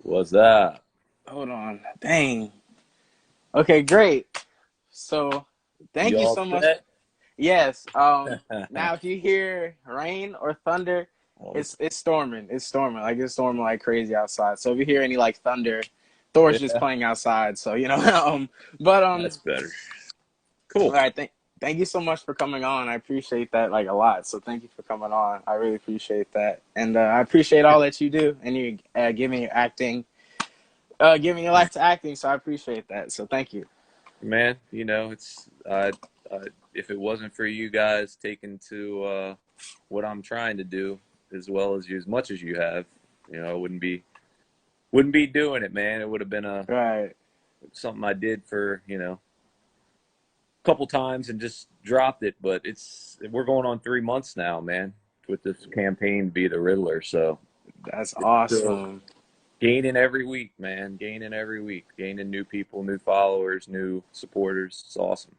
What's that? Hold on. Dang. Okay, great. So, thank You you all so much. set? Yes. Now if you hear rain or thunder, Well, it's storming. It's storming. Like it's storming like crazy outside. So if you hear any like thunder, Thor's just yeah, playing outside. So, but that's better. all Cool, right, thank you so much for coming on. I appreciate that like a lot. So thank you for coming on. I really appreciate that. And I appreciate all that you do and you giving your acting giving your life to acting, so I appreciate that. So thank you. man. It's if it wasn't for you guys taking to what I'm trying to do as well as you, as much as you have, I wouldn't be doing it, man. It would have been a Right. something I did for a couple times and just dropped it. But we're going on 3 months now, man, with this campaign to be the Riddler. So That's it's still awesome. gaining every week, man. Gaining every week. Gaining new people, new followers, new supporters. It's awesome.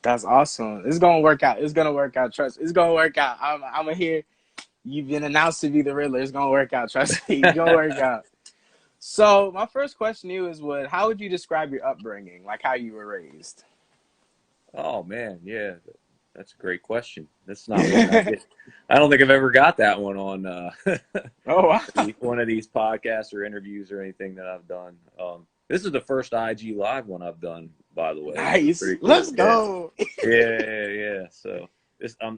That's awesome. It's gonna work out. It's gonna work out. Trust. It's gonna work out. I'm gonna hear you've been announced to be the Riddler. It's gonna work out. Trust me. It's gonna work out. So my first question to you is, how would you describe your upbringing? Like how you were raised? Oh man, yeah, that's a great question. That's not one I get. I don't think I've ever got that one on Oh wow. one of these podcasts or interviews or anything that I've done. This is the first IG live one I've done, by the way, which is Nice. pretty Let's cool. Yeah, go. yeah. So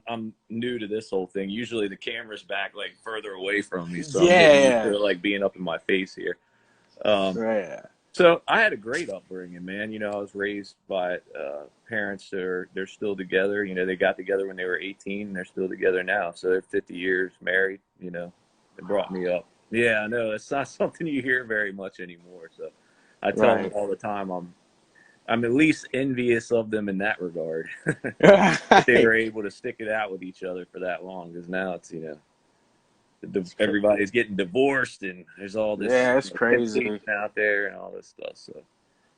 I'm new to this whole thing. Usually the camera's back like further away from me, so I'm getting used to Yeah. it, like being up in my face here. Um, Right. so I had a great upbringing, man. I was raised by parents that they're still together. They got together when they were 18, and they're still together now. So they're 50 years married. They brought me up. Yeah, I know it's not something you hear very much anymore. So I tell them Right. all the time I'm at least envious of them in that regard that they Right. were able to stick it out with each other for that long. Because now it's It's everybody's getting divorced, and there's all this Yeah, it's temptation crazy. out there and all this stuff. So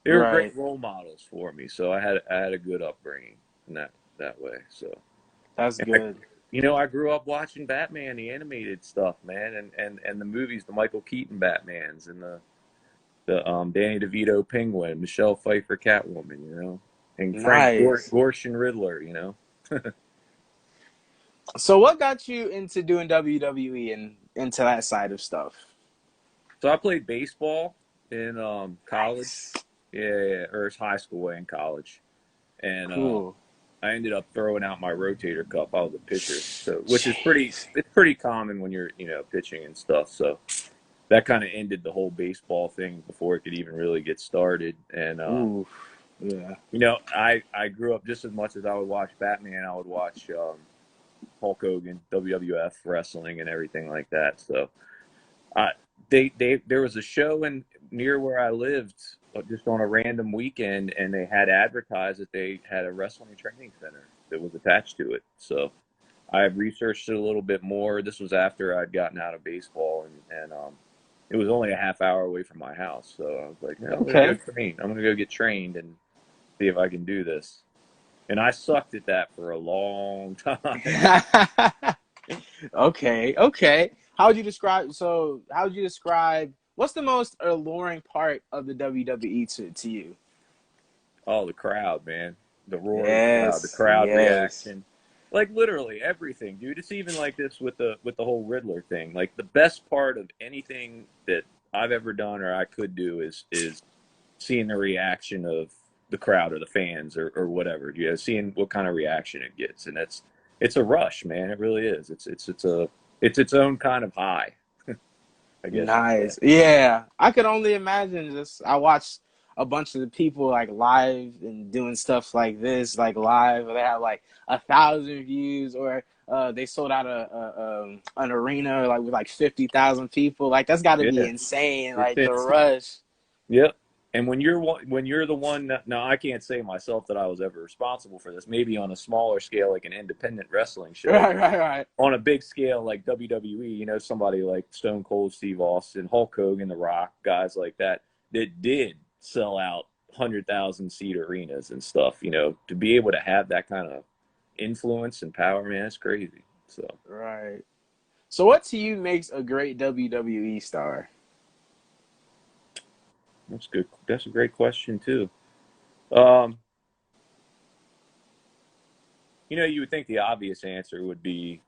they were great Right. role models for me. So I had a good upbringing in that way. So That's and good. I grew up watching Batman, the animated stuff, man, and the movies, the Michael Keaton Batmans, and the Danny DeVito Penguin, Michelle Pfeiffer Catwoman, and Frank Nice. Gorshin Riddler, So what got you into doing WWE and into that side of stuff? So I played baseball in college, Nice. yeah, or it's high school and college, and Cool. I ended up throwing out my rotator cuff. I was a pitcher, so which is Jeez. it's pretty common when you're pitching and stuff. So that kind of ended the whole baseball thing before it could even really get started. And Ooh. Yeah. I grew up just as much as I would watch Batman. I would watch Hulk Hogan, WWF wrestling, and everything like that. So I there was a show in near where I lived just on a random weekend, and they had advertised that they had a wrestling training center that was attached to it. So I researched it a little bit more. This was after I'd gotten out of baseball, and it was only a half hour away from my house. So I was like, I'm gonna go Okay. train. I'm gonna go get trained and see if I can do this. And I sucked at that for a long time. Okay. Okay. How would you describe what's the most alluring part of the WWE to you? Oh, the crowd, man. The roar of the crowd, the Yes. crowd Yes. reaction. Like literally everything, dude. It's even like this with the whole Riddler thing. Like the best part of anything that I've ever done or I could do is seeing the reaction of the crowd or the fans or whatever. Seeing what kind of reaction it gets. And it's a rush, man. It really is. It's its own kind of high, I guess you'd say. Nice. Yeah. I could only imagine I watched a bunch of the people like live and doing stuff like this, like live, where they have like 1,000 views or they sold out an arena like with like 50,000 people. Like that's got to be Yeah. insane. It's Like the it's rush. Yep. And when you're the one that, now I can't say myself that I was ever responsible for this. Maybe on a smaller scale, like an independent wrestling show, Right, but right, right. on a big scale like WWE, somebody like Stone Cold Steve Austin, Hulk Hogan, The Rock, guys like that that did sell out 100,000 seat arenas and stuff. To be able to have that kind of influence and power, man, it's crazy. So Right. So what to you makes a great WWE star? That's good. That's a great question too. Um, you would think the obvious answer would be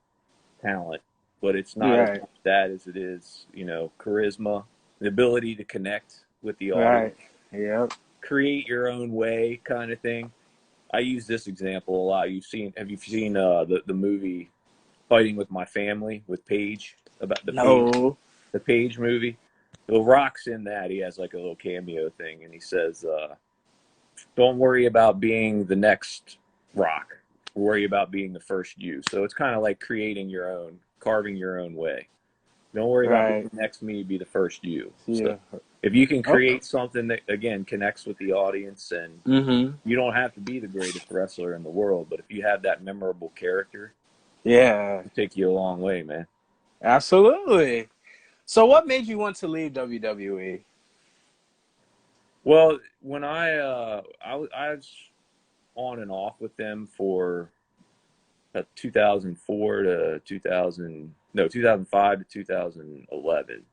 talent, but it's not as Right, much that as it is, charisma, the ability to connect with the audience, right, yep. create your own way, kind of thing. I use this example a lot. Have you seen the movie Fighting with My Family with Paige, about No, the Page movie? The Rock's in that. He has like a little cameo thing, and he says, "Don't worry about being the next Rock. Worry about being the first you." So it's kind of like creating your own, carving your own way. Don't worry about being right, the next me. Be the first you. So yeah. if you can Okay. create something that again connects with the audience, and Mm-hmm. you don't have to be the greatest wrestler in the world, but if you have that memorable character, Yeah, it'll take you a long way, man. absolutely. So, what made you want to leave WWE? Well, when I was on and off with them for 2004 to 2000, no, 2005 to 2011.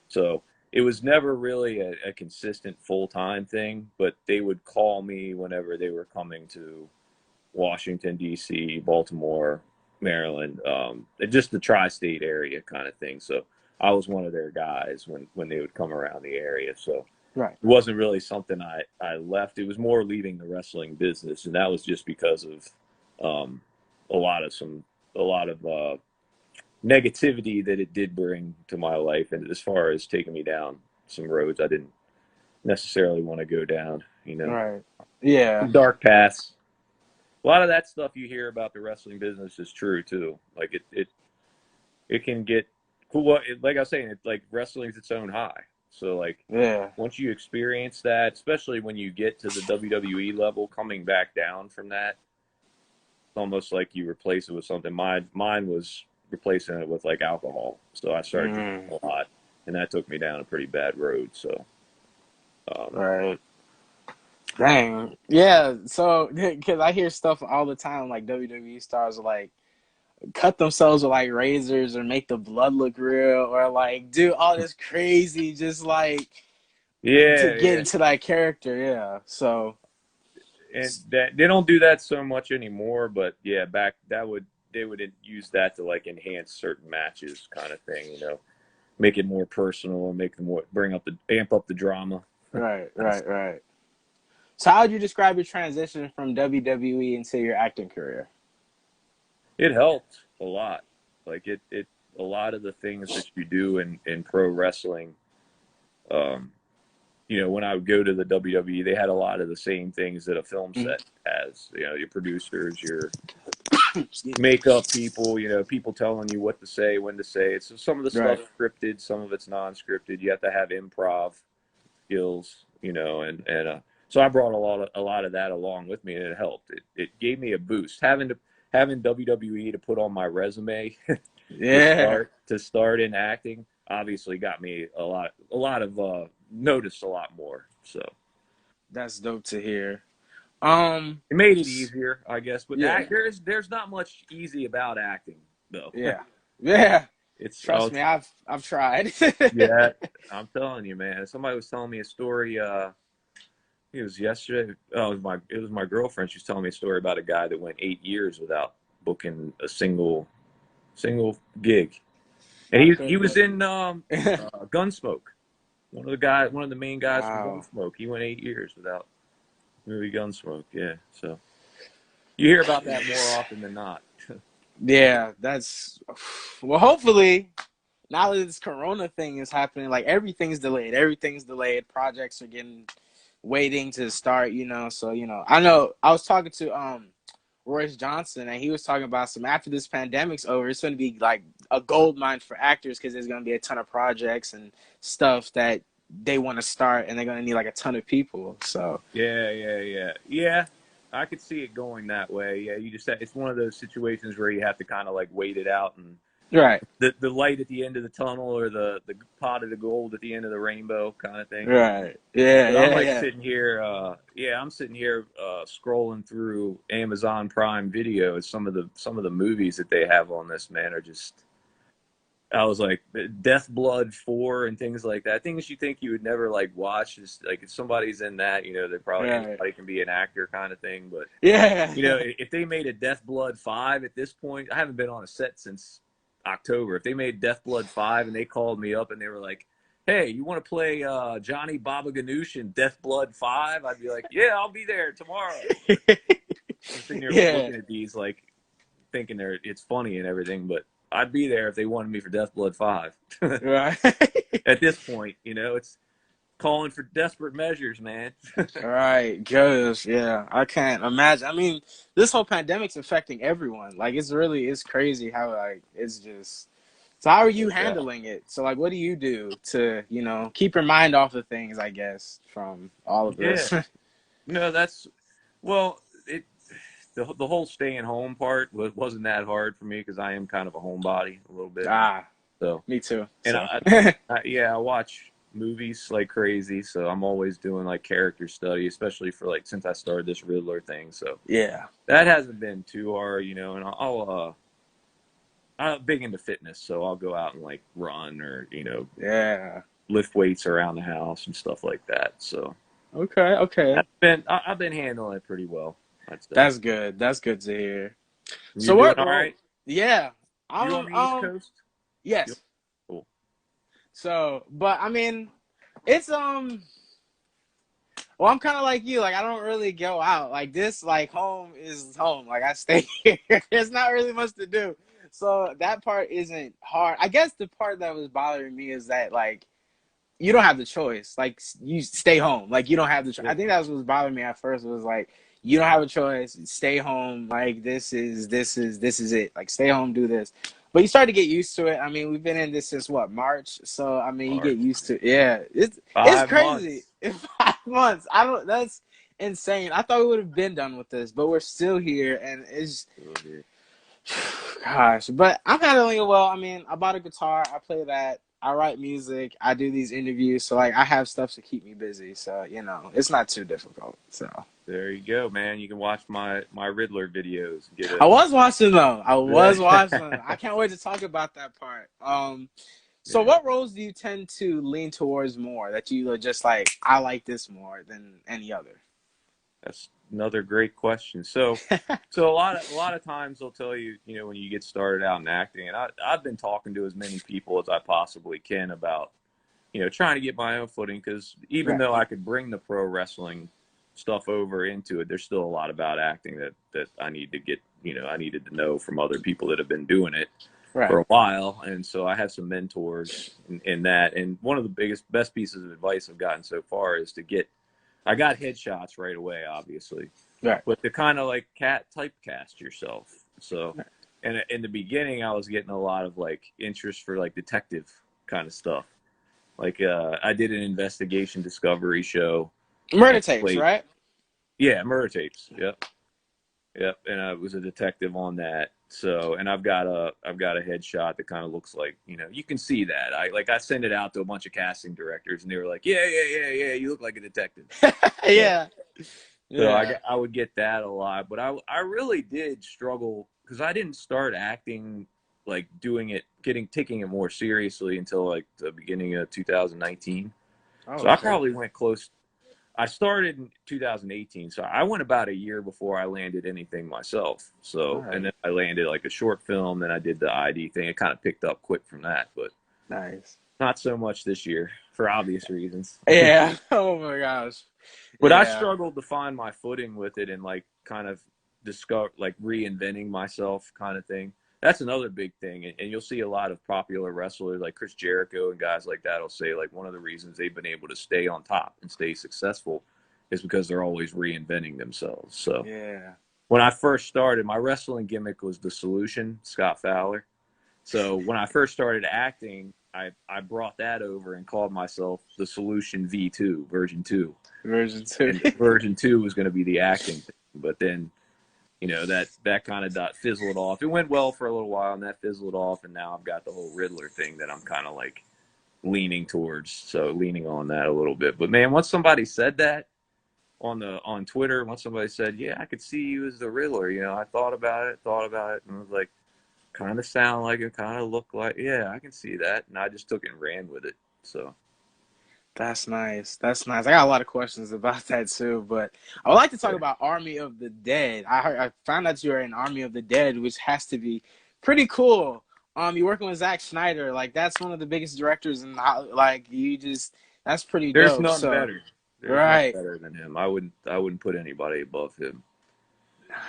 So it was never really a consistent full time thing, but they would call me whenever they were coming to Washington, D.C., Baltimore, Maryland, just the tri state area kind of thing. So I was one of their guys when they would come around the area. So Right. it wasn't really something I left. It was more leaving the wrestling business, and that was just because of um, a lot of negativity that it did bring to my life, and as far as taking me down some roads I didn't necessarily want to go down. Right. Yeah. Dark paths. A lot of that stuff you hear about the wrestling business is true too. Like it can get cool. Like I was saying, like wrestling's its own high. So like Yeah. once you experience that, especially when you get to the WWE level, coming back down from that, it's almost like you replace it with something. Mine was replacing it with like alcohol. So I started Mm. drinking a lot, and that took me down a pretty bad road. So um, Right. Dang. Yeah. So, because I hear stuff all the time, like WWE stars will, like, cut themselves with like razors or make the blood look real or like do all this crazy just like to yeah, get yeah, into that character. Yeah. So, and that they don't do that so much anymore. But yeah, back that would they would use that to like enhance certain matches, kind of thing. Make it more personal and make them more amp up the drama. right, right, right. So, how would you describe your transition from WWE into your acting career? It helped a lot. Like it a lot of the things that you do in pro wrestling. Um, when I would go to the WWE, they had a lot of the same things that a film Mhm. set has. Your producers, your makeup people, people telling you what to say, when to say it. So some of the Right. stuff scripted, some of it's non-scripted. You have to have improv skills, and so I brought a lot of that along with me, and it helped. It gave me a boost having WWE to put on my resume to Yeah. start in acting. Obviously, got me a lot of noticed a lot more. So That's dope to hear. it made it S- easier, I guess. But yeah. there's not much easy about acting, though. Yeah. Yeah. it's Trust me, I've tried. Yeah, I'm telling you, man. Somebody was telling me a story. It was yesterday. Oh, it was my girlfriend. She was telling me a story about a guy that went 8 years without booking a single gig, and My he was goodness. in Gunsmoke. One of the main guys from Wow. Gunsmoke. He went 8 years without movie Gunsmoke. Yeah, so you hear about that more often than not. Yeah, that's well. Hopefully, now that this Corona thing is happening, like everything's delayed. Everything's delayed. Projects are getting waiting to start. So I know I was talking to Royce Johnson, and he was talking about some after this pandemic's over, it's going to be like a gold mine for actors because there's going to be a ton of projects and stuff that they want to start, and they're going to need like a ton of people. So Yeah, yeah, yeah, yeah. I could see it going that way. Yeah, it's one of those situations where you have to kind of like wait it out, and right, the light at the end of the tunnel, or the pot of the gold at the end of the rainbow kind of thing. right, yeah, But I'm yeah, like yeah. sitting here, I'm sitting here scrolling through Amazon Prime Video. Some of the movies that they have on this, man, are just I was like Death Blood 4 and things like that. Things you think you would never like watch. Just like if somebody's in that, you know, they're probably Right. anybody can be an actor kind of thing. But Yeah. you know, if they made a Death Blood 5 at this point, I haven't been on a set since October. If they made Death Blood 5 and they called me up and they were like, "Hey, you want to play Johnny Baba Ganoush in Death Blood 5?" I'd be like, "Yeah, I'll be there tomorrow." I'm sitting here Yeah. looking at these like thinking it's funny and everything, but I'd be there if they wanted me for Death Blood 5. Right. At this point, you know, it's calling for desperate measures, man. Right, gosh, yeah, I can't imagine. I mean, this whole pandemic's affecting everyone. Like, it's crazy how like it's just. So how are you Yeah. handling it? So like, what do you do to keep your mind off of things? I guess from all of Yeah. this. No, that's well, the whole staying home part wasn't that hard for me because I am kind of a homebody a little bit. Ah, So, me too. and So yeah, I watch movies like crazy, so I'm always doing like character study, especially for like since I started this Riddler thing. So yeah, that hasn't been too hard, you know. And I'm big into fitness, so I'll go out and like run or yeah. lift weights around the house and stuff like that. So Okay, okay. I've been handling it pretty well, I'd say. That's good. That's good to hear. You're So doing what all role? right? Yeah, You're on the East Coast? Yep. yes. Cool. So, but I mean, it's well, I'm kind of like you. Like, I don't really go out. Like, this, like, home is home. Like, I stay here. There's not really much to do. So, that part isn't hard. I guess the part that was bothering me is that, like, you don't have the choice. Like, you stay home. Like, you don't have the choice. Yeah. I think that was what was bothering me at first was, like, you don't have a choice. Stay home. Like, this is it. Like, stay home, do this. But you start to get used to it. I mean, we've been in this since what, March? So I mean, you March. get used to it. Yeah. It's 5 months. crazy. In 5 months. I don't that's insane. I thought we would have been done with this, but we're still here and it's Oh, dear. gosh. But I'm handling it well. I mean, I bought a guitar, I play that, I write music, I do these interviews, so like I have stuff to keep me busy. So, it's not too difficult. So There you go, man. You can watch my Riddler videos. I was watching though. I was watching. Yeah. I can't wait to talk about that part. So what roles do you tend to lean towards more that you are just like, I like this more than any other? That's another great question. So a lot of times they'll tell you, you know, when you get started out in acting, and I've been talking to as many people as I possibly can about, you know, trying to get my own footing because even Right. though I could bring the pro wrestling stuff over into it, there's still a lot about acting that I need to get, you know, I needed to know from other people that have been doing it Right. for a while. And so I have some mentors in that. And one of the best pieces of advice I've gotten so far is I got headshots right away, obviously, Right. but to kind of like typecast yourself. So, and in the beginning, I was getting a lot of like interest for like detective kind of stuff. Like, I did an investigation discovery show Murder and tapes, played, right? yeah, murder tapes. Yep. Yep. And I was a detective on that. So, and I've got a headshot that kind of looks like, you know, you can see that. I sent it out to a bunch of casting directors and they were like, yeah, you look like a detective. So, Yeah. so Yeah. I would get that a lot, but I really did struggle because I didn't start acting like taking it more seriously until like the beginning of 2019. Oh, So I okay. probably went close. I started in 2018, so I went about a year before I landed anything myself. All So, and right. then I landed like a short film, then I did the ID thing. It kind of picked up quick from that, but Nice. not so much this year for obvious reasons. Yeah. Oh my gosh. But I Yeah. struggled to find my footing with it and like kind of discover like reinventing myself kind of thing. That's another big thing. And you'll see a lot of popular wrestlers like Chris Jericho and guys like that will say like one of the reasons they've been able to stay on top and stay successful is because they're always reinventing themselves. So Yeah. when I first started, my wrestling gimmick was the Solution, Scott Fowler. So when I first started acting, I brought that over and called myself the Solution V2, version 2. Version 2. And version 2 was going to be the acting thing. But then, you know, that kind of fizzled off. It went well for a little while and that fizzled off. And now I've got the whole Riddler thing that I'm kind of like leaning towards. So leaning on that a little bit. But man, once somebody said that on Twitter, once somebody said, yeah, I could see you as the Riddler, you know, I thought about it and I was like, kind of sound like it, kind of look like. Yeah, I can see that, and I just took it and ran with it. So That's nice. That's nice. I got a lot of questions about that too, but I would like to talk about Army of the Dead. I found out you're in Army of the Dead, which has to be pretty cool. You're working with Zack Snyder. Like that's one of the biggest directors in like you just that's pretty there's dope. none So better. There's none right. better than him. I wouldn't put anybody above him.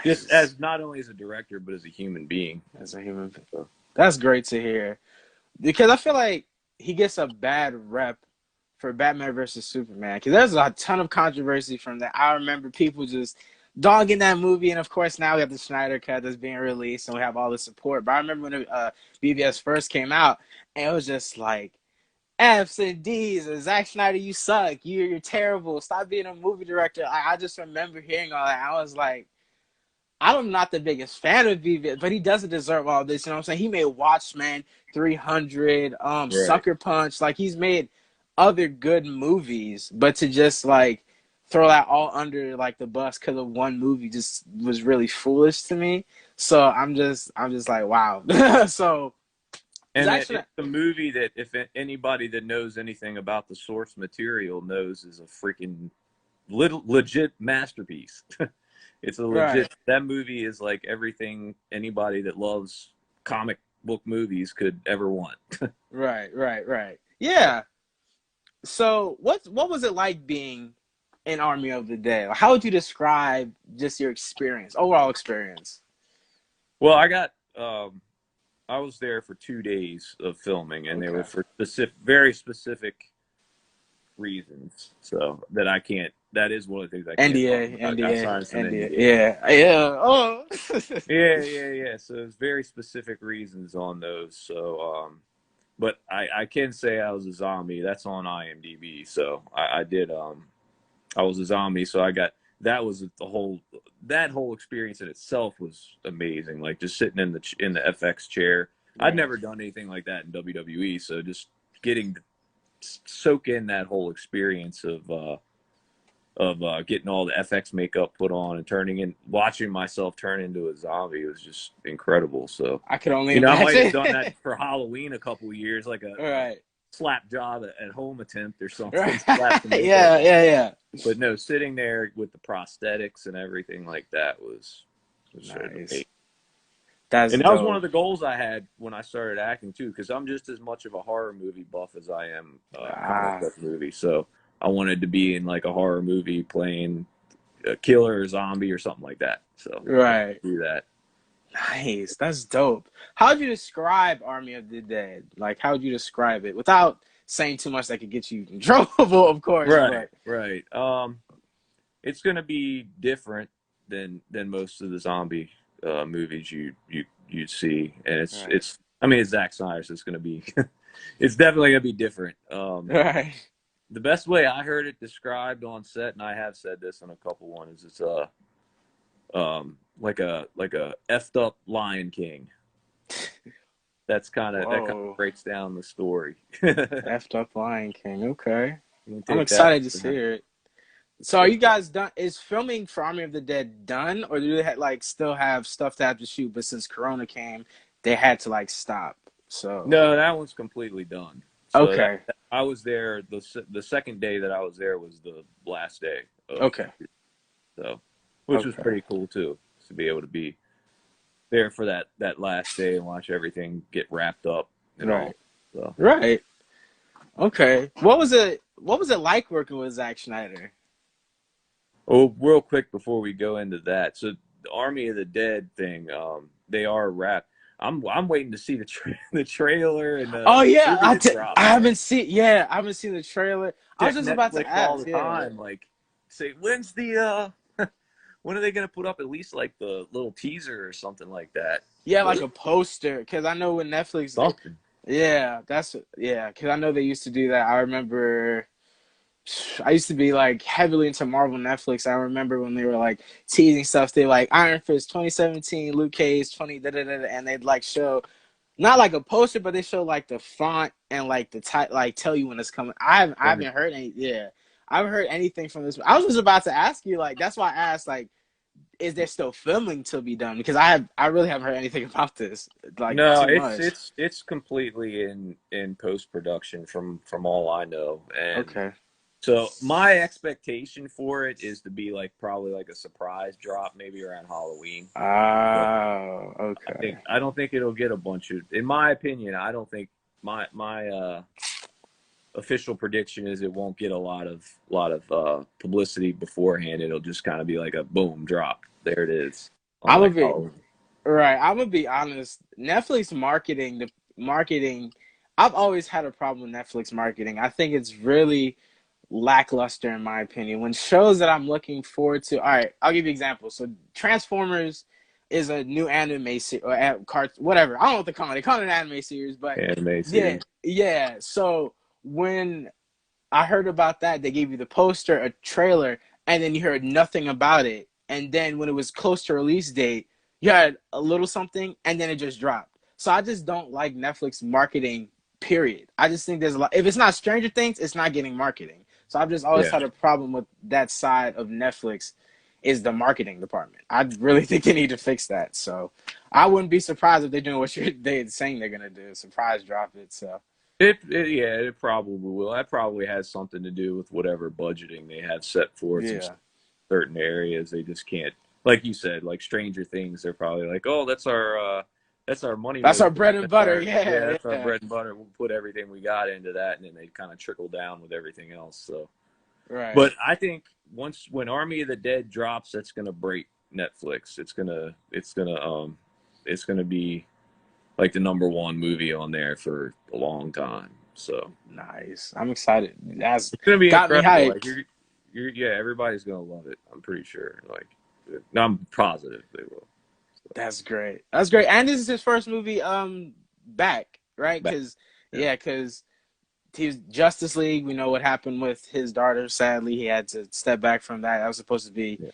Just Nice. as not only as a director, but as a human being. As a human being. So, That's great to hear. Because I feel like he gets a bad rep for Batman versus Superman. Because there's a ton of controversy from that. I remember people just dogging that movie, and of course now we have the Snyder cut that's being released, and we have all the support. But I remember when BVS first came out, and it was just like F's and D's, and Zack Snyder, you suck, you're terrible, stop being a movie director. I just remember hearing all that. I was like, I'm not the biggest fan of VV, but he doesn't deserve all this. You know what I'm saying? He made Watchmen, 300, right. Sucker Punch. Like, he's made other good movies, but to just, like, throw that all under, like, the bus because of one movie just was really foolish to me. So I'm just like, wow. So, And Zack Snyder, it's a movie that if anybody that knows anything about the source material knows is a freaking legit masterpiece. It's a right, legit. That movie is like everything anybody that loves comic book movies could ever want. right. Yeah. So, what was it like being in Army of the Dead? How would you describe just your experience, overall experience? Well, I was there for 2 days of filming, and they were Okay. for very specific reasons. So that I can't. That is one of the things I can't talk NDA, about. I got NDA, signed some NDA. NDA. Yeah, yeah. Oh, Yeah. So there's very specific reasons on those. So, but I can say I was a zombie. That's on IMDb. So I did. I was a zombie. So I got that was that whole experience in itself was amazing. Like just sitting in the FX chair. I'd right. never done anything like that in WWE. So just getting to soak in that whole experience of getting all the FX makeup put on and watching myself turn into a zombie was just incredible. So, I could only you know, I might have imagine. done that for Halloween a couple of years, like a Right, slap job at home attempt or right. something, slap some makeup Yeah, on. yeah. But no, sitting there with the prosthetics and everything like that was Nice. amazing. That's And that was one of dope. the goals I had when I started acting too, because I'm just as much of a horror movie buff as I am comic Ah, book movie. So I wanted to be in like a horror movie playing a killer or zombie or something like that. So I right. do that. Nice. That's dope. How would you describe Army of the Dead? Like, how would you describe it without saying too much that could get you in trouble, of course, Right, but right. It's gonna be different than most of the zombie movies you see, and right. I mean it's Zack Snyder, so it's gonna be it's definitely gonna be different. Right. The best way I heard it described on set, and I have said this on a couple ones, it's like a effed up Lion King. That kind of Whoa. breaks down the story. Effed up Lion King. Okay. You can I'm take that. excited to see it. So are you guys done? Is filming for Army of the Dead done, or do they like still have stuff to have to shoot? But since Corona came, they had to like stop. So No, that one's completely done. So okay, I was there the second day that I was there was the last day of okay, so, which was okay. pretty cool too, to be able to be there for that last day and watch everything get wrapped up and all. Right, So, right. Okay. What was it like working with Zack Schneider? oh, real quick before we go into that, so the Army of the Dead thing, they are wrapped. I'm waiting to see the trailer and Oh the yeah, movie to drop, I man. haven't seen. Yeah, I haven't seen the trailer. I was Check just about to Netflix all ask. the Yeah, time, like say when's the when are they gonna put up at least like the little teaser or something like that? yeah, like But a poster. Because I know when Netflix. something. Yeah, yeah. Because I know they used to do that. I remember. I used to be like heavily into Marvel Netflix. I remember when they were like teasing stuff. They like Iron Fist 2017, Luke Cage 20, da da da, and they'd like show not like a poster, but they show like the font and like the type, like tell you when it's coming. I Right. haven't heard any. Yeah, I haven't heard anything from this. I was just about to ask you. Like that's why I asked. Like, is there still filming to be done? Because I really haven't heard anything about this like No, too much. it's completely in post production from all I know. And Okay. so my expectation for it is to be like probably like a surprise drop, maybe around Halloween. But Oh, okay. I don't think it'll get a bunch of. In my opinion, I don't think my official prediction is it won't get a lot of publicity beforehand. It'll just kind of be like a boom drop. There it is on I'm gonna like be Halloween. right. I'm gonna be honest. Netflix marketing, the marketing. I've always had a problem with Netflix marketing. I think it's really lackluster in my opinion. When shows that I'm looking forward to, all right, I'll give you an example. So Transformers is a new anime series or whatever. I don't know what they call it. They call it an anime series, but Anime yeah, series. yeah. So when I heard about that, they gave you the poster, a trailer, and then you heard nothing about it. And then when it was close to release date, you had a little something, and then it just dropped. So I just don't like Netflix marketing. Period. I just think there's a lot. If it's not Stranger Things, it's not getting marketing. So I've just always Yeah. had a problem with that side of Netflix, is the marketing department. I really think they need to fix that. So I wouldn't be surprised if they're doing what they're saying they're gonna do. Surprise drop it. So Yeah, it probably will. That probably has something to do with whatever budgeting they have set forth in yeah, certain areas. They just can't, like you said, like Stranger Things. They're probably like, oh, that's our money that's our maker. bread and That's butter. our yeah, Yeah, that's our yeah. bread and butter. We'll put everything we got into that, and then they kind of trickle down with everything else. So, Right. but I think when Army of the Dead drops, that's gonna break Netflix. It's gonna be like the number one movie on there for a long time. So Nice. I'm excited. That's it's gonna be got me incredible. Like hyped. yeah, everybody's gonna love it. I'm pretty sure. Like, I'm positive they will. So, That's great. That's great. And this is his first movie back, right? back, Because yeah, yeah, because he was Justice League. We know what happened with his daughter. Sadly, he had to step back from that. That was supposed to be, yeah,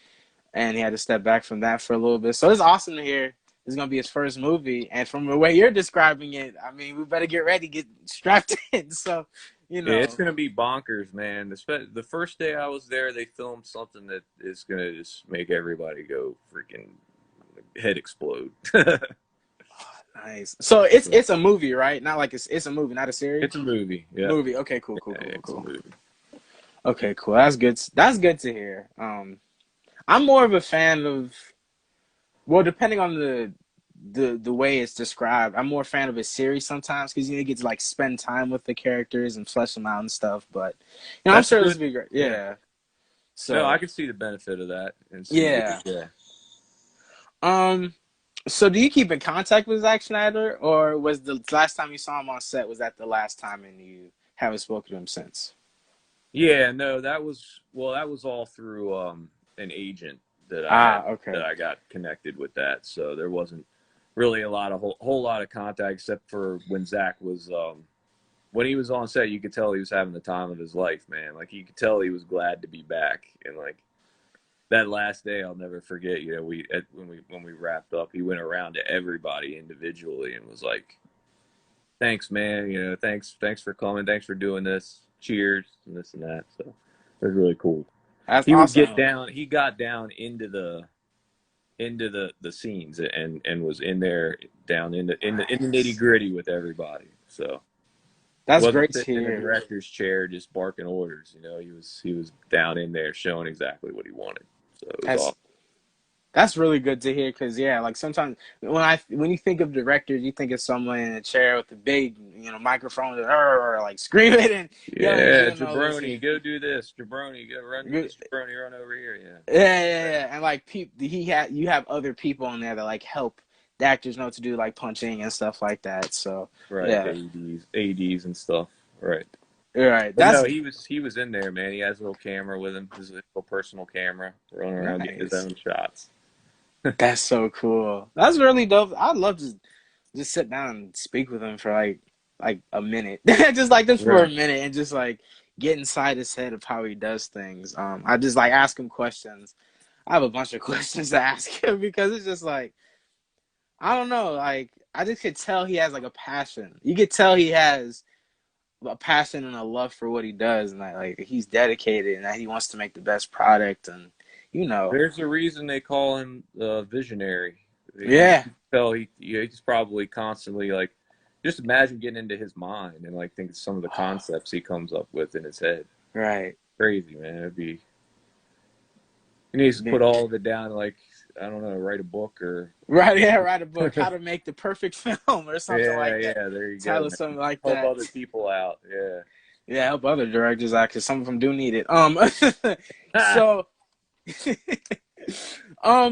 and he had to step back from that for a little bit. So it's awesome to hear this is gonna be his first movie. And from the way you're describing it, I mean, we better get ready, get strapped in. So, you yeah. It's know, gonna be bonkers, man. The first day I was there, they filmed something that is gonna just make everybody go freaking head explode. nice. So it's a movie, right? Not like it's a movie, not a series. It's a movie. Yeah, Movie. Okay, cool, cool, yeah, cool, cool, it's a cool. movie. Okay, cool. That's good. That's good to hear. I'm more of a fan of, well, depending on the way it's described, I'm more a fan of a series sometimes because you get to like spend time with the characters and flesh them out and stuff. But I'm That's sure this good. will be great. Yeah. Yeah. No, I So can see the benefit of that and see. yeah. Yeah. Um. So do you keep in contact with Zack Snyder, or was the last time you saw him on set, was that the last time and you haven't spoken to him since? Yeah, no, that was all through an agent Ah, okay. that I got connected with that. So there wasn't really a lot of whole lot of contact except for when Zach was when he was on set, you could tell he was having the time of his life, man. Like you could tell he was glad to be back. And like that last day I'll never forget, you know, when we wrapped up, he went around to everybody individually and was like, thanks, man. You know, thanks for coming. Thanks for doing this. Cheers and this and that. So it was really cool. That's He would get awesome. down. He got down into the scenes and was in there down in the nitty Nice. gritty with everybody. So That's wasn't great to sitting in a hear. director's chair just barking orders. You know, he was down in there showing exactly what he wanted. So it was That's awesome. That's really good to hear because yeah, like sometimes when you think of directors, you think of someone in a chair with a big microphone or like screaming and yelling and Yeah, doing all this. Jabroni, go do this. Jabroni, go run this. Jabroni, run over here. Yeah. Yeah, yeah, yeah, and like you have other people in there that like help the actors know what to do, like punching and stuff like that. So Right, yeah, ADs and stuff. Right. all right, But that's no, he was in there, man. He has a little camera with him, his little personal camera, running around getting his nice. own shots. That's so cool. That's really dope. I'd love to just sit down and speak with him for like a minute, just like this for a Right. minute, and just like get inside his head of how he does things. I just like ask him questions. I have a bunch of questions to ask him because it's just like I don't know, like I just could tell he has like a passion. You could tell he has a passion and a love for what he does, and that like he's dedicated and that he wants to make the best product and you know. There's a reason they call him visionary. You Yeah. can tell he's probably constantly like, just imagine getting into his mind and like think of some of the concepts he comes up with in his head. Right. Crazy, man. He needs to put all of it down. Like, I don't know, write a book or Right, yeah, write a book, how to make the perfect film or something yeah, like that. yeah. There you go, Tell us man. something like Help that. other people out. Yeah, help other directors out because some of them do need it. Yeah. So,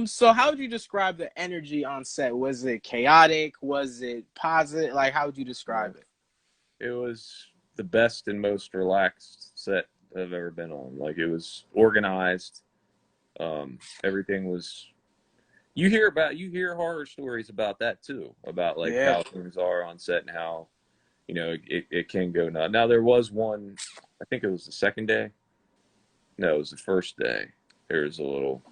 so how would you describe the energy on set? Was it chaotic? Was it positive? Like, how would you describe it? It was the best and most relaxed set I've ever been on. Like it was organized. Everything was. You hear horror stories about that too, about like Yeah, how things are on set and how it can go nuts. Now there was one, I think it was the second day. No, it was the first day. There was a little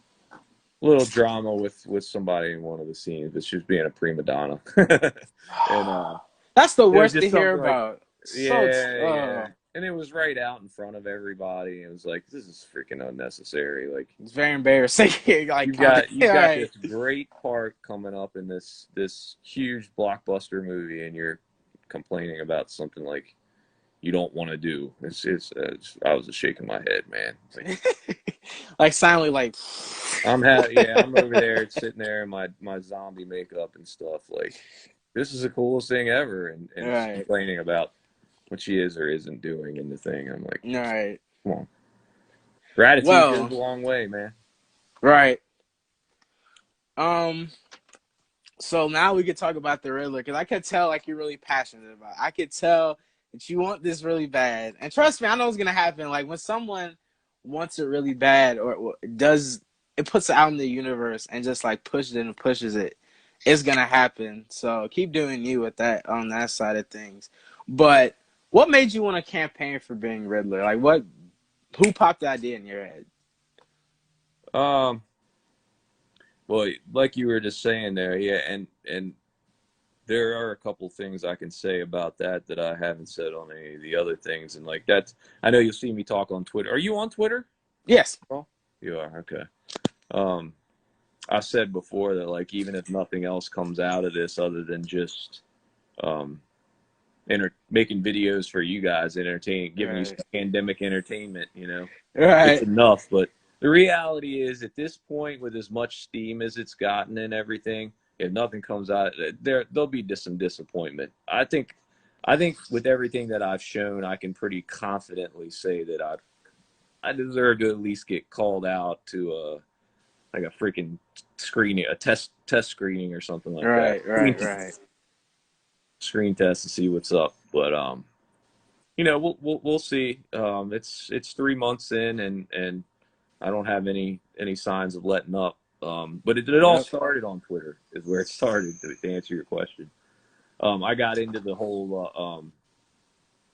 drama with somebody in one of the scenes, but she was being a prima donna, and that's the it was worst to just hear something like, about. So, yeah, and it was right out in front of everybody. It was like this is freaking unnecessary. Like it's very embarrassing. Like, you've kind of, got you've got right? this great part coming up in this huge blockbuster movie, and you're complaining about something like you don't want to do. I was just shaking my head, man. Like Like silently, like, I'm over there sitting there in my zombie makeup and stuff. Like this is the coolest thing ever, and she's right, complaining about what she is or isn't doing in the thing. I'm like, right. come on, gratitude goes Well, a long way, man. right. Um. So now we could talk about the Riddler because I could tell like you're really passionate about it. I could tell that you want this really bad, and trust me, I know it's gonna happen. Like when someone wants it really bad or does it puts it out in the universe and just like pushes it and pushes it, it's gonna happen. So keep doing you with that on that side of things. But what made you want to campaign for being Riddler? Like what? Who popped the idea in your head? Um, well, like you were just saying there, yeah, and there are a couple things I can say about that I haven't said on any of the other things, and like that's I know you'll see me talk on Twitter. Are you on Twitter? Yes. Well, you are okay. Um, I said before that like even if nothing else comes out of this other than just um, making videos for you guys, entertaining, giving you some Right. pandemic entertainment, it's Right. enough. But the reality is, at this point, with as much steam as it's gotten and everything, if nothing comes out, there'll be some disappointment. I think with everything that I've shown, I can pretty confidently say that I deserve to at least get called out to like a freaking screening, a test screening or something like that. Right. Right. Right. Screen test to see what's up. But we'll see. It's 3 months in, and I don't have any signs of letting up. But it all Yep. started on Twitter, is where it started. To answer your question, I got into the whole.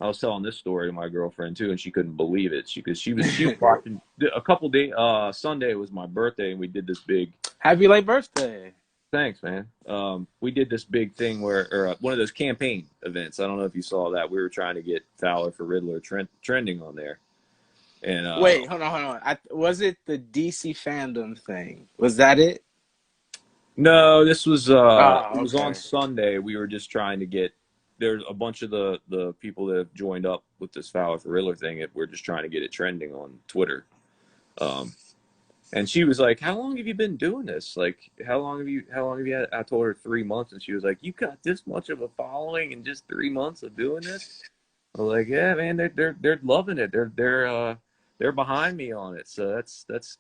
I was telling this story to my girlfriend too, and she couldn't believe it. She was watching a couple days. Sunday was my birthday, and we did this big. Happy late birthday. Thanks, man. We did this big thing or one of those campaign events. I don't know if you saw that. We were trying to get Fowler for Riddler trending on there, and Wait, hold on, hold on. Was it the DC fandom thing? Was that it? no, this was Oh, it was on okay. Sunday. We were just trying to get there's a bunch of the people that have joined up with this Fowler for Riddler thing. We're just trying to get it trending on Twitter. Um, and she was like, "How long have you been doing this? Like, how long have you had?" I told her 3 months, and she was like, "You got this much of a following in just 3 months of doing this?" I was like, "Yeah, man, they're loving it. They're behind me on it. So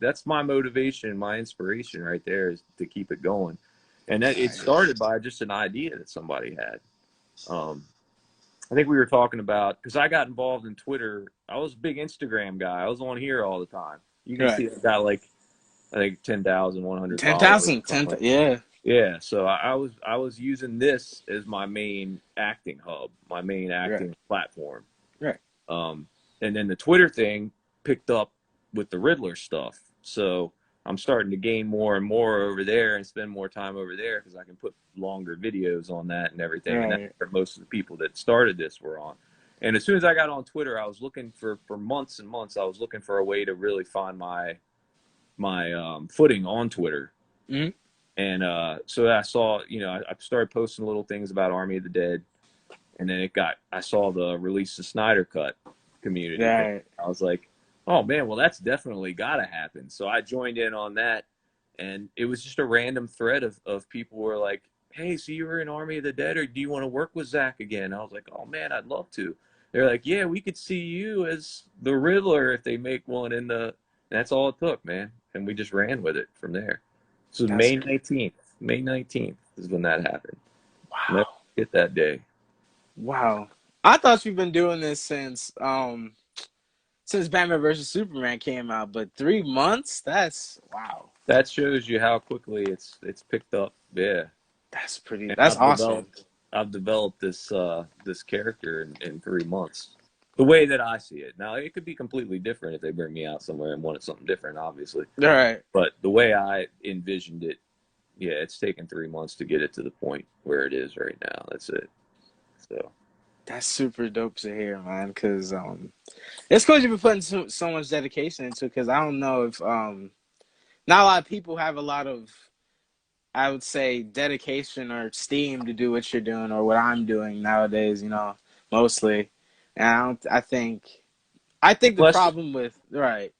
that's my motivation, my inspiration right there is to keep it going. And that it Nice. started by just an idea that somebody had. Um, I think we were talking about because I got involved in Twitter. I was a big Instagram guy. I was on here all the time. You can see Right. I got like I think 10,100 followers, 10,000. something 10, like that. yeah. Yeah, so I was using this as my main acting hub, my main Right. acting platform. Right. Um, and then the Twitter thing picked up with the Riddler stuff. So I'm starting to gain more and more over there and spend more time over there because I can put longer videos on that and everything. And that's Right. where most of the people that started this were on. And as soon as I got on Twitter, I was looking for months and months, I was looking for a way to really find my footing on Twitter. Hmm. And so I saw, I started posting little things about Army of the Dead, and then I saw the release the Snyder Cut community thing. Right. I was like, oh man, well that's definitely got to happen. So I joined in on that, and it was just a random thread of people who were like, hey, so you were in Army of the Dead, or do you want to work with Zack again? I was like, oh man, I'd love to. They're like, yeah, we could see you as the Riddler if they make one in the. And that's all it took, man, and we just ran with it from there. So That's May 19th. May 19th is when that happened. Never wow. forget that day. Wow. I thought you've been doing this since Batman versus Superman came out, but 3 months? That's wow. That shows you how quickly it's picked up. Yeah, and That's awesome. I've developed this character in 3 months. The way that I see it. Now it could be completely different if they bring me out somewhere and wanted something different, obviously. All right. But the way I envisioned it, yeah, it's taken 3 months to get it to the point where it is right now. That's it. So That's super dope to hear, man, because it's because you've been putting so much dedication into it, because I don't know if not a lot of people have a lot of, I would say, dedication or steam to do what you're doing or what I'm doing nowadays, mostly. And I think the unless problem with, right.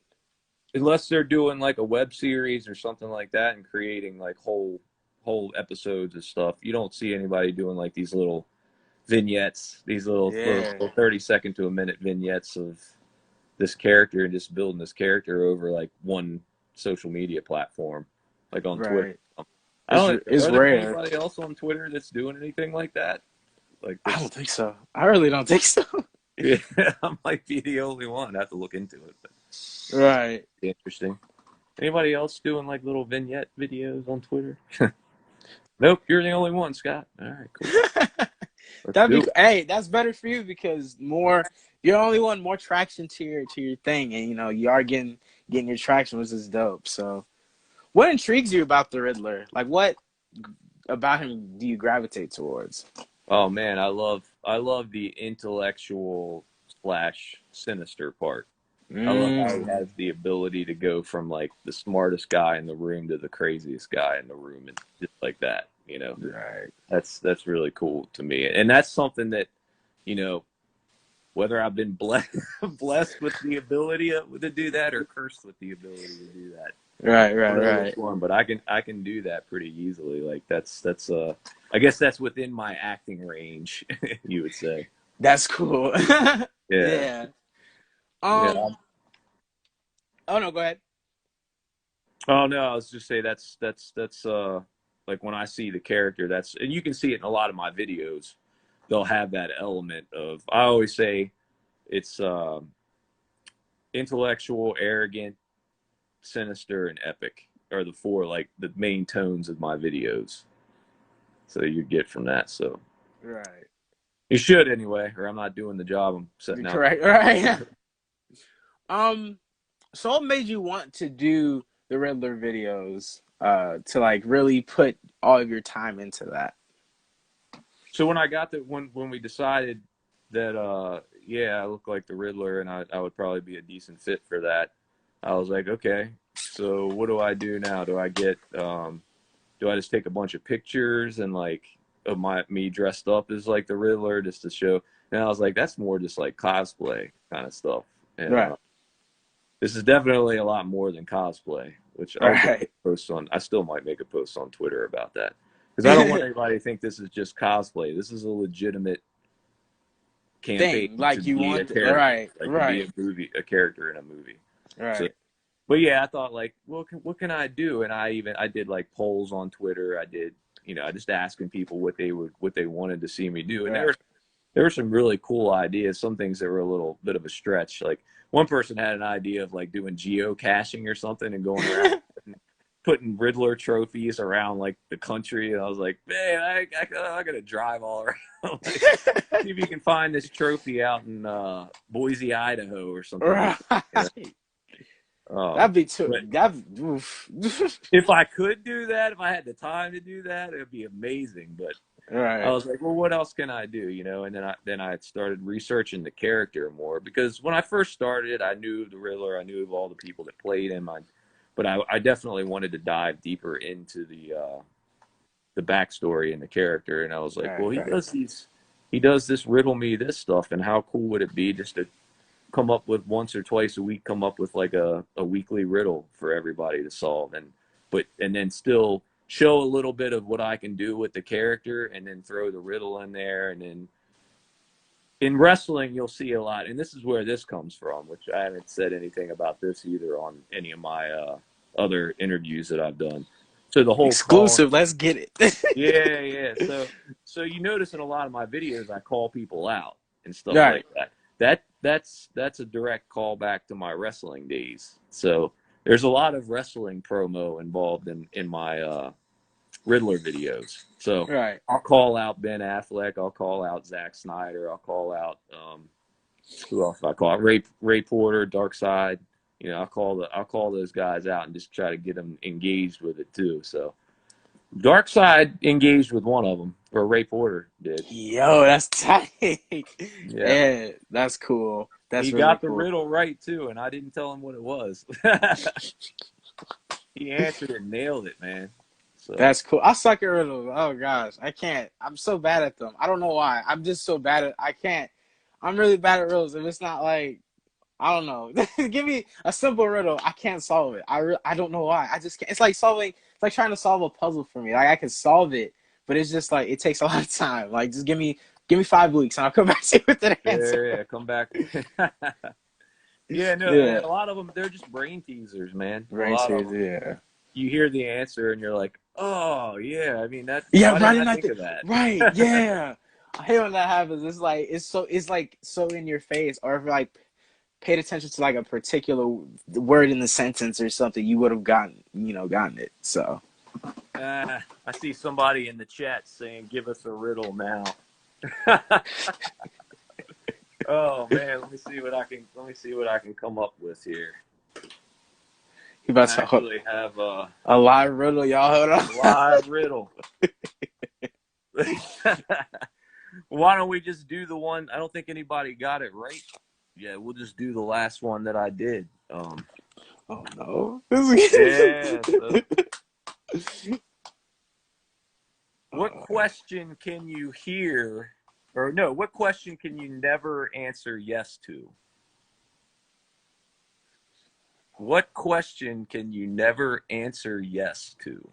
unless they're doing like a web series or something like that and creating like whole episodes of stuff, you don't see anybody doing like these little vignettes, these Yeah. little 30-second to a minute vignettes of this character and just building this character over like one social media platform, like on Twitter. Right. I don't. It's Are there rare. anybody else on Twitter that's doing anything like that? Like I this? don't think so. I really don't think so. Yeah, I might be the only one. I have to look into it, but Right. interesting. Anybody else doing like little vignette videos on Twitter? Nope, you're the only one, Scott. All right, cool. Let's do it. Hey, that's better for you because you're only one more traction to your thing, and you are getting your traction, which is dope. So, what intrigues you about the Riddler? Like, what about him do you gravitate towards? Oh man, I love the intellectual slash sinister part. I love how he Mm, has the ability to go from like the smartest guy in the room to the craziest guy in the room, and just like that. right. That's really cool to me, and that's something that you know whether I've been blessed blessed with the ability to do that or cursed with the ability to do that. Right. I Right. don't know which Right. one, but I can do that pretty easily. Like that's I guess that's within my acting range, you would say. That's cool. Yeah. Yeah. Yeah. Um. Oh no. Go ahead. Oh no, I was just say that's like when I see the character, that's and you can see it in a lot of my videos. They'll have that element of I always say it's intellectual, arrogant, sinister, and epic are the four like the main tones of my videos. So you get from that. So Right. you should anyway, or I'm not doing the job I'm setting You're out. correct. Right. um. So, what made you want to do the Riddler videos? To like really put all of your time into that. So when I got that when we decided that yeah, I look like the Riddler and I would probably be a decent fit for that, I was like, okay, so what do I do now? Do I just take a bunch of pictures and like of me dressed up as like the Riddler just to show? And I was like, that's more just like cosplay kind of stuff. And Right. this is definitely a lot more than cosplay, which I'll Right. post on. I still might make a post on Twitter about that because I don't want anybody to think this is just cosplay. This is a legitimate campaign Thing to like you be a want. character, Right. like to be Right. a character in a movie. So, Right. but yeah, I thought like, well, what can I do? And I did like polls on Twitter. I did, I just asking people what they wanted to see me do, and Right. there were some really cool ideas. Some things that were a little bit of a stretch. Like one person had an idea of like doing geocaching or something and going around putting Riddler trophies around like the country. And I was like, man, I gotta drive all around. Like, see if you can find this trophy out in Boise, Idaho, or something like Right. that. That'd be too. But That. Oof. if I could do that, if I had the time to do that, it would be amazing. But I Right. was like, well, what else can I do? And then I started researching the character more because when I first started, I knew of the Riddler, I knew of all the people that played him. I but I definitely wanted to dive deeper into the backstory and the character, and I was like, well, Right. Right. he does this riddle me this stuff, and how cool would it be just to come up with once or twice a week, come up with like a weekly riddle for everybody to solve, and then still show a little bit of what I can do with the character, and then throw the riddle in there, and then in wrestling, you'll see a lot, and this is where this comes from, which I haven't said anything about this either on any of my other interviews that I've done. So the whole call, Exclusive. Let's get it. yeah. So you notice in a lot of my videos, I call people out and stuff Right. like that. That's a direct callback to my wrestling days. So there's a lot of wrestling promo involved in my Riddler videos. So Right. I'll call out Ben Affleck. I'll call out Zack Snyder. I'll call out who else? I call out Ray Porter, Dark Side. You know, I'll call those guys out and just try to get them engaged with it too. So Dark Side engaged with one of them, or Ray Porter did. Yo, that's tight. Yeah, Yeah, that's cool. That's he really got the cool. riddle right too, and I didn't tell him what it was. He answered it, and nailed it, man. So That's cool. I suck at riddles. Oh gosh, I can't. I'm so bad at them. I don't know why. I'm just so bad at. I can't. I'm really bad at riddles. If it's not like, I don't know. Give me a simple riddle. I can't solve it. I don't know why. I just can't. It's like solving. It's like trying to solve a puzzle for me. Like I can solve it, but it's just like it takes a lot of time. Like just give me 5 weeks and I'll come back to you with an answer. yeah, come back. Yeah, no, Yeah. a lot of them, they're just brain teasers, man. A Brain lot of tears. them. Yeah. You hear the answer and you're like, oh yeah, I mean that. Yeah. Why Right. didn't I And I think think. of that? Right. Yeah. I hate when that happens. It's like it's like so in your face, or if like paid attention to like a particular word in the sentence or something, you would have gotten it. So I see somebody in the chat saying, "Give us a riddle now." Oh man, let me see what I can come up with here. you about I to actually have a a live riddle, y'all. Hold on. live riddle. Why don't we just do the one? I don't think anybody got it right. Yeah, we'll just do the last one that I did. Oh no. Yeah. So, what question can you hear, or no? What question can you never answer yes to? What question can you never answer yes to?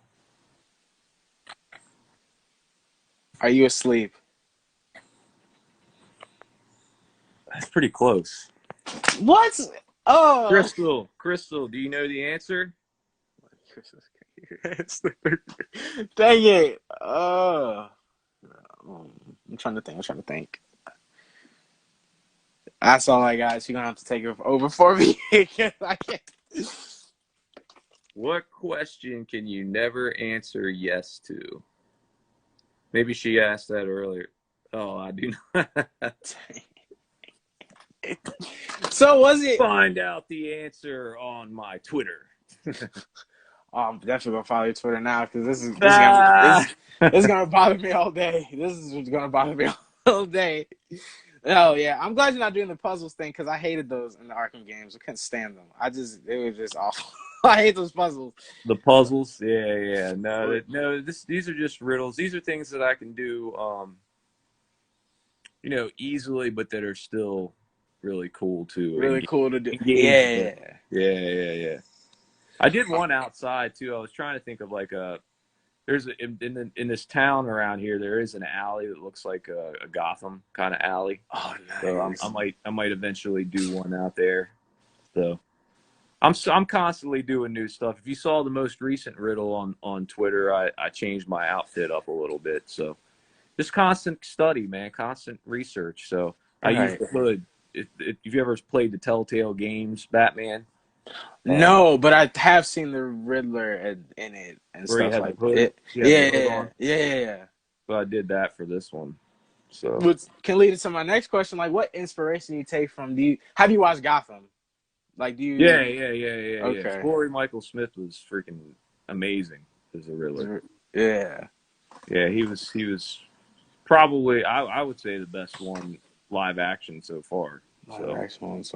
Are you asleep? That's pretty close. What? Oh. Crystal, do you know the answer? Dang it. I'm trying to think. That's all I got. So you're gonna have to take it over for me. I can't. What question can you never answer yes to? Maybe she asked that earlier. Oh, I do not. So was it? Find out the answer on my Twitter. Oh, I'm definitely gonna follow your Twitter now because Ah! this is gonna bother me all day. This is what's gonna bother me all day. Oh yeah, I'm glad you're not doing the puzzles thing because I hated those in the Arkham games. I couldn't stand them. They were just awful. I hate those puzzles. The puzzles, yeah. No. These are just riddles. These are things that I can do, easily, but that are still really cool too. Really cool to do. Engage with. Yeah. Yeah. I did one outside too. I was trying to think of like in this town around here, there is an alley that looks like a Gotham kind of alley. Oh, nice. So I might eventually do one out there. So I'm constantly doing new stuff. If you saw the most recent riddle on Twitter, I changed my outfit up a little bit. So just constant study, man, constant research. So I use the hood. If you ever played the Telltale games, Batman. No, but I have seen the Riddler in it and Where you stuff had the like hood. it. You had the hood on. Yeah. So I did that for this one. So Which can lead to my next question. Like, what inspiration do you take from? Have you watched Gotham? Like, do you? Yeah. Okay. Corey Michael Smith was freaking amazing as a Riddler. Yeah. Yeah, he was probably I would say the best one live action so far. So,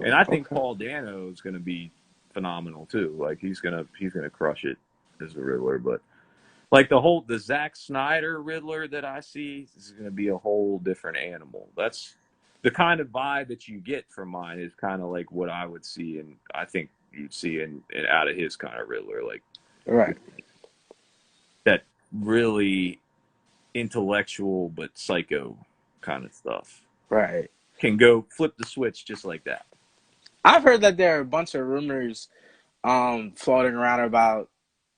and I think Paul Dano is going to be phenomenal too. Like he's gonna crush it as the Riddler. But like the Zack Snyder Riddler that I see is gonna be a whole different animal. That's the kind of vibe that you get from mine is kind of like what I would see, and I think you'd see in out of his kind of Riddler, like Right. that really intellectual but psycho kind of stuff. Right. Can go flip the switch just like that. I've heard that there are a bunch of rumors floating around about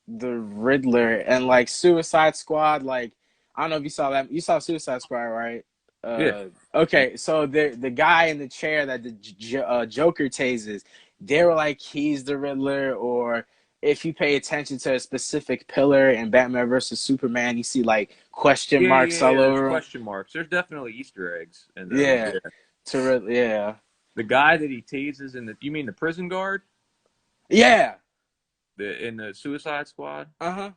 the Riddler and like Suicide Squad. Like, I don't know if you saw that. You saw Suicide Squad, right? Yeah. Okay, so the guy in the chair that the Joker tases, they were like he's the Riddler, or if you pay attention to a specific pillar in Batman versus Superman, you see like question marks all There's over him. question marks. There's definitely Easter eggs in those. Yeah, Yeah. yeah, The guy that he tases in you mean the prison guard? yeah. In the Suicide Squad? Uh-huh.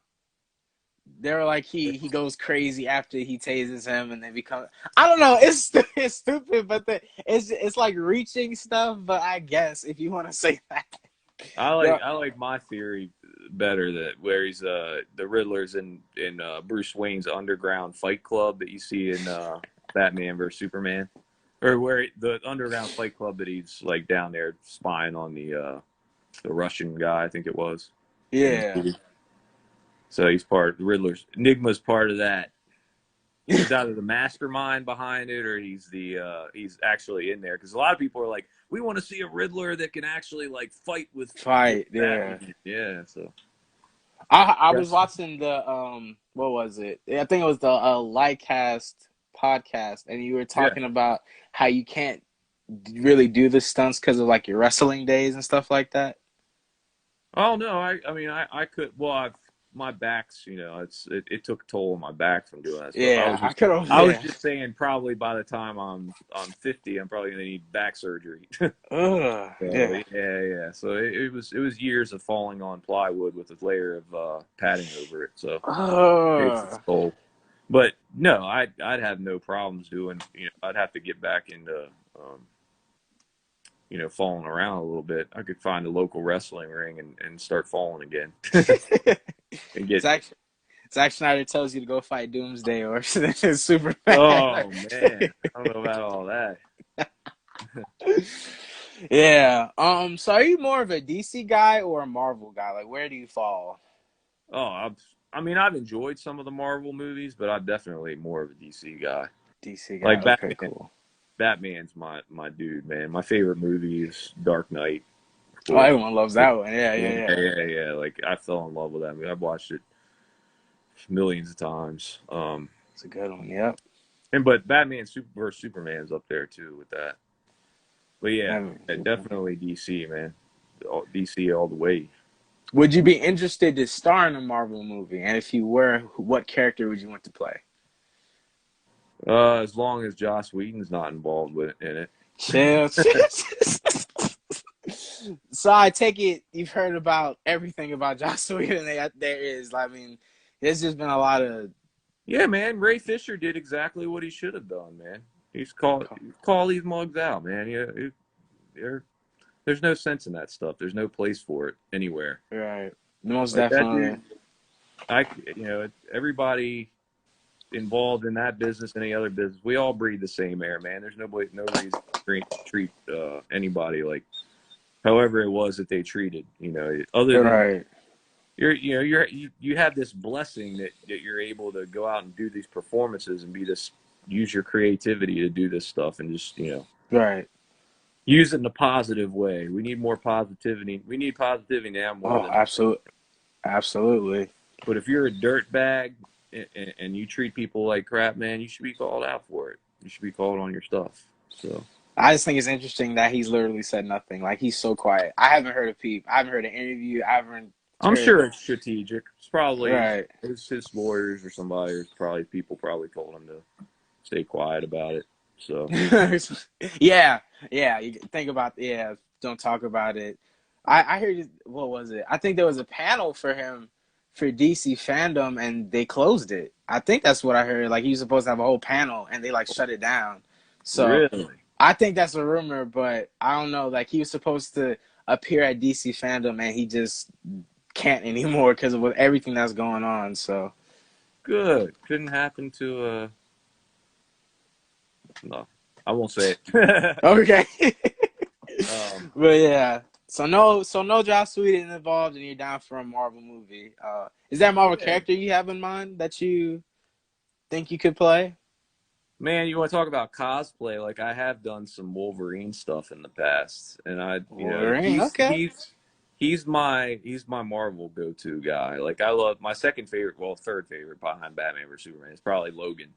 They're like he goes crazy after he tases him, and they become, I don't know, it's stupid, but it's like reaching stuff. But I guess if you want to say that, I like my theory better, that where he's the Riddler's in Bruce Wayne's underground fight club that you see in Batman versus Superman, or where the underground fight club that he's like down there spying on the Russian guy, I think it was. yeah. So he's the Riddler's Enigma's part of that. He's either the mastermind behind it, or he's actually in there. Because a lot of people are like, we want to see a Riddler that can actually like fight with Yeah. Yeah. So I was watching the what was it? I think it was the Lightcast podcast, and you were talking about how you can't really do the stunts because of like your wrestling days and stuff like that. Oh no, I mean I could, my back's, it took a toll on my back from doing that stuff. Yeah, I was just saying, probably by the time I'm 50, I'm probably gonna need back surgery. Yeah. So it was years of falling on plywood with a layer of padding over it. So it's its toll. But no, I'd have no problems doing. I'd have to get back into falling around a little bit. I could find a local wrestling ring and start falling again. And get Zack Snyder tells you to go fight Doomsday or Superman. Oh man, I don't know about all that. Yeah. So are you more of a DC guy or a Marvel guy? Like, where do you fall? Oh, I've enjoyed some of the Marvel movies, but I'm definitely more of a DC guy. DC guy. Like Okay, Batman. cool. Batman's my dude, man. My favorite movie is Dark Knight. Oh, everyone loves that one. Yeah. Like I fell in love with that movie. I've watched it millions of times. It's a good one. Yep. But Batman versus Superman's up there too with that. But yeah, definitely DC, man. DC all the way. Would you be interested to star in a Marvel movie? And if you were, what character would you want to play? As long as Joss Whedon's not involved in it. Chill. So I take it you've heard about everything about Joss Whedon there is. I mean, there's just been a lot of. Yeah, man. Ray Fisher did exactly what he should have done, man. He's call these mugs out, man. There's no sense in that stuff. There's no place for it anywhere. Right. Most definitely. Everybody involved in that business, any other business, we all breathe the same air, man. There's no reason to treat anybody like however it was that they treated. Other than you have this blessing that you're able to go out and do these performances and use your creativity to do this stuff and just right. Use it in a positive way. We need more positivity. We need positivity now more than absolutely. But if you're a dirtbag and you treat people like crap, man, you should be called out for it. You should be called on your stuff. So I just think it's interesting that he's literally said nothing. Like, he's so quiet. I haven't heard a peep. I haven't heard an interview. I'm sure it's strategic. It's probably his lawyers or somebody, or people told him to stay quiet about it. So yeah. You think about don't talk about it. I heard, what was it? I think there was a panel for him for DC fandom, and they closed it. I think that's what I heard. Like, he was supposed to have a whole panel, and they like shut it down. So really? I think that's a rumor, but I don't know. Like, he was supposed to appear at DC fandom, and he just can't anymore because of everything that's going on. So Good. Couldn't happen to no. I won't say it. okay, um, but yeah. So no Joss Whedon involved, and you're down for a Marvel movie. Is there a Marvel yeah. character you have in mind that you think you could play? Man, you want to talk about cosplay? Like I have done some Wolverine stuff in the past, and Wolverine. Okay. he's my Marvel go-to guy. Like I love my second favorite, well, third favorite behind Batman vs Superman is probably Logan.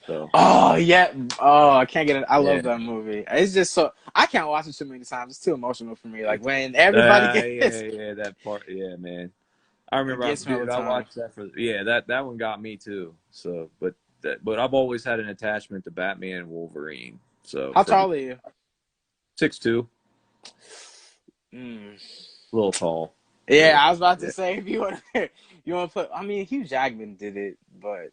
So Oh yeah. Oh, I can't get it. I yeah, love that movie. It's just so I can't watch it too many times. It's too emotional for me. Like when everybody gets yeah, that part, yeah, man. I it remember, gets me all the dude, I time. watched that for yeah, that one got me too. So, but I've always had an attachment to Batman and Wolverine. So How for me, tall are you? 6'2", Mm. a little tall. Yeah, Yeah, I was about to yeah. say if you want you want to put. I mean, Hugh Jackman did it, but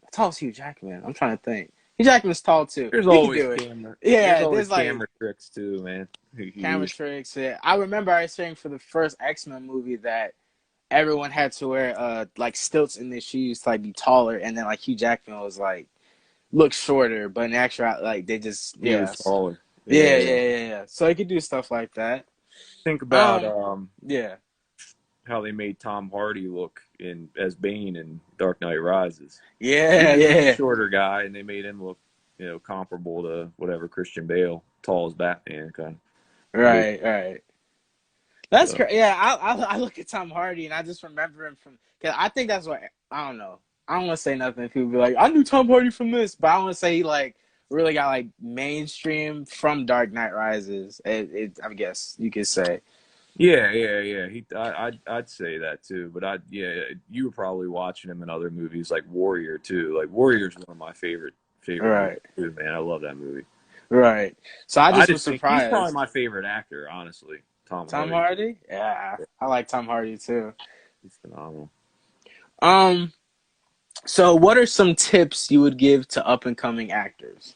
how tall is Hugh Jackman? I'm trying to think. Hugh Jackman's tall too. He can do it. There's Yeah, always there's like camera tricks too, man. He camera used. tricks. Yeah. I remember I was saying for the first X-Men movie that everyone had to wear like stilts in their shoes to like be taller, and then like Hugh Jackman was like look shorter, but in actual like they just He was yes. taller. Yeah, Yeah. yeah, yeah, yeah. So he could do stuff like that. Think about Um, yeah. how they made Tom Hardy look in as Bane in Dark Knight Rises. Yeah, He's a yeah. shorter guy, and they made him look, comparable to whatever Christian Bale, tall as Batman, kind of look. Right, right. That's So crazy. Yeah, I look at Tom Hardy and I just remember him from because I think that's what I don't know. I don't want to say nothing. People be like, I knew Tom Hardy from this, but I want to say he like really got like mainstream from Dark Knight Rises. I guess you could say. yeah, yeah, yeah. I'd say that too. But yeah, you were probably watching him in other movies like Warrior too. Like Warrior's one of my favorite movies Right, too, man. I love that movie. right. So I I just was just think he's probably surprised. my favorite actor, honestly. Tom Tom Hardy. Hardy? Yeah, I like Tom Hardy too. He's phenomenal. Um, so what are some tips you would give to up and coming actors?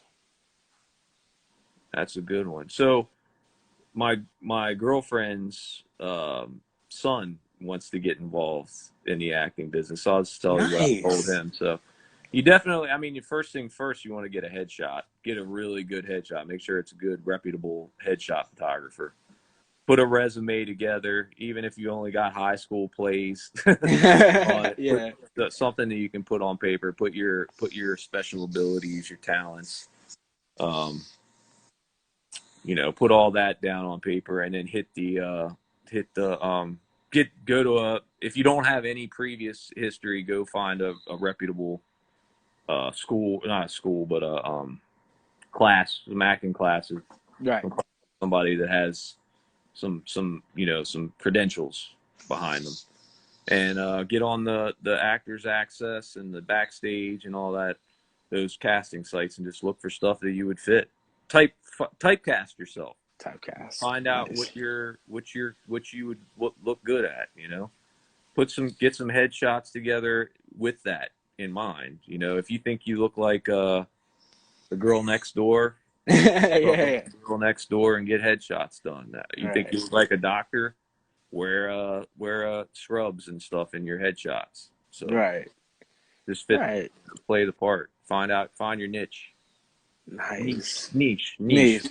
That's a good one. So my girlfriend's son wants to get involved in the acting business. So I'll just tell you what I told Nice. him. So you definitely, I mean, your first thing first, you want to get a headshot. Get a really good headshot. Make sure it's a good, reputable headshot photographer. Put a resume together, even if you only got high school plays on it. Put Yeah. something that you can put on paper. Put your special abilities, your talents. Um, put all that down on paper, and then hit the get go to a if you don't have any previous history, go find a reputable school, not a school, but a class, some acting classes, Right. somebody that has some credentials behind them, and get on the actors access and the backstage and all that, those casting sites, and just look for stuff that you would fit. Typecast yourself. Typecast. Find out Nice. what you would look good at. Get some headshots together with that in mind. If you think you look like the girl next door, Yeah, go look yeah. at the girl next door and get headshots done. You think Right. you look like a doctor, wear scrubs and stuff in your headshots. So Right. just Right. play the part. Find your niche. Nice. Niche. Nice.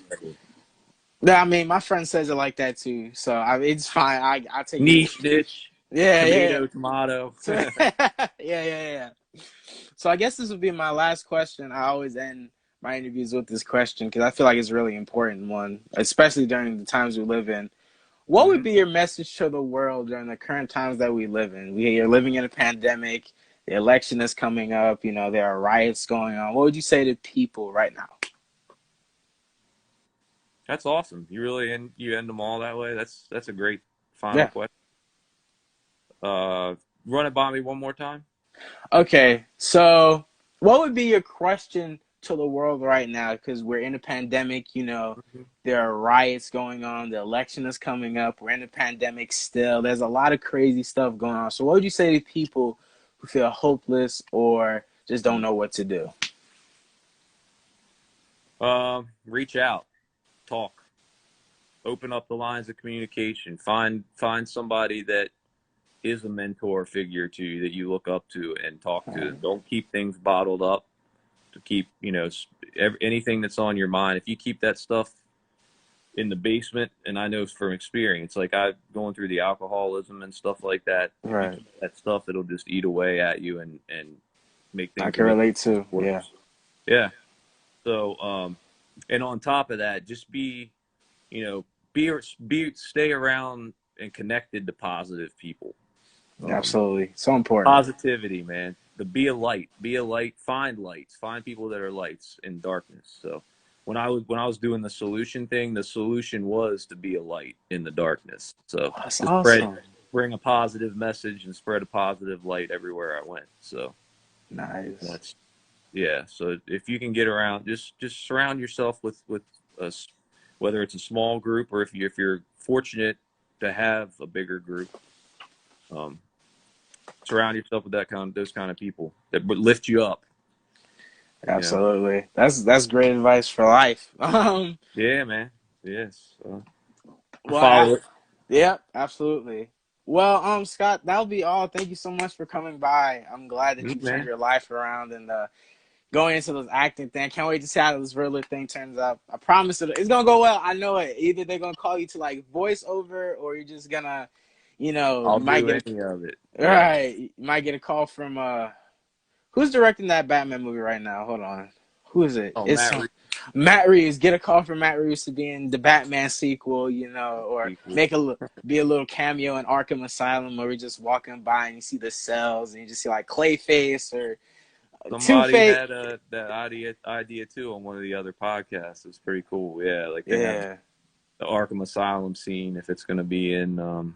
Yeah, I mean, my friend says it like that too, so it's fine. I take it. Niche, niche, Yeah, yeah, tomato, tomato. yeah. Yeah, yeah, yeah. So I guess this would be my last question. I always end my interviews with this question because I feel like it's a really important one, especially during the times we live in. What would hmm be your message to the world during the current times that we live in? We are living in a pandemic. The election is coming up. There are riots going on. What would you say to people right now? That's awesome. You end them all that way. That's a great final Yeah. question. Run it by me one more time. Okay. So, what would be your question to the world right now? Because we're in a pandemic. Mhm. There are riots going on. The election is coming up. We're in a pandemic still. There's a lot of crazy stuff going on. So, what would you say to people who feel hopeless or just don't know what to do? Reach out, talk. open up the lines of communication. Find somebody that is a mentor figure to you that you look up to and talk to. Don't keep things bottled up. To keep, anything that's on your mind. If you keep that stuff in the basement, and I know from experience, like I've going through the alcoholism and stuff like that. If you keep that stuff, it'll just eat away at you and make things. I can relate to. Worse. Yeah. So, and on top of that, just be stay around and connected to positive people. Absolutely. So important. Positivity, man. Be a light. Find lights. Find people that are lights in darkness. So when I was doing the solution thing, the solution was to be a light in the darkness. So that's awesome. Bring a positive message and spread a positive light everywhere I went. So nice. So if you can get around, just surround yourself with us, whether it's a small group or if you're fortunate to have a bigger group. Surround yourself with those kind of people that would lift you up. Absolutely. That's great advice for life. Yeah, man. Yes. Yeah, absolutely. Well, Scott, that'll be all. Thank you so much for coming by. I'm glad that you turned your life around and going into those acting thing. I can't wait to see how this Riddler thing turns out. I promise it's gonna go well. I know it. Either they're gonna call you to like voiceover, or you're just gonna, I'll do any of it. Right. You might get a call from who's directing that Batman movie right now? Hold on. Who is it? It's Matt Reeves. Get a call from Matt Reeves to be in the Batman sequel, or be a little cameo in Arkham Asylum where we're just walking by and you see the cells and you just see like Clayface or somebody had that idea too on one of the other podcasts. It was pretty cool. Yeah, like they have the Arkham Asylum scene if it's going to be in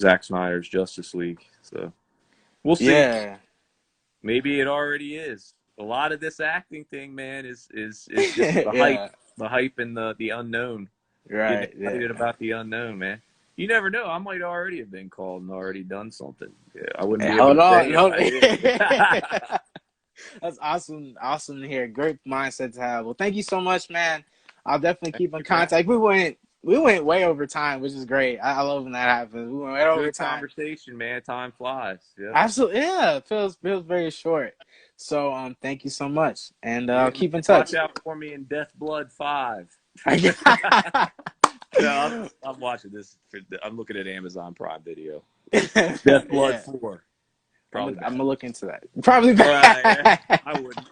Zack Snyder's Justice League. So we'll see. Yeah. Maybe it already is. A lot of this acting thing, man, is just the hype and the unknown. Right. Getting excited about the unknown, man. You never know. I might already have been called and already done something. Yeah, I wouldn't be able to say. That's awesome. Awesome to hear. Great mindset to have. Well, thank you so much, man. I'll definitely keep in contact. We went way over time, which is great. I love when that happens. We went way over time. Conversation, man. Time flies. Yeah. Absolutely. Yeah. It feels very short. So thank you so much. And I'll keep in touch. Watch out for me in Death Blood 5. No, I'm watching this. I'm looking at Amazon Prime Video. Death Blood 4. I'm going to look into that. Probably bad. I wouldn't.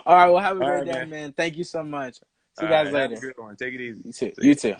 All right. Well, have a great day, man. Thank you so much. See you guys later. Have a good one. Take it easy. You too.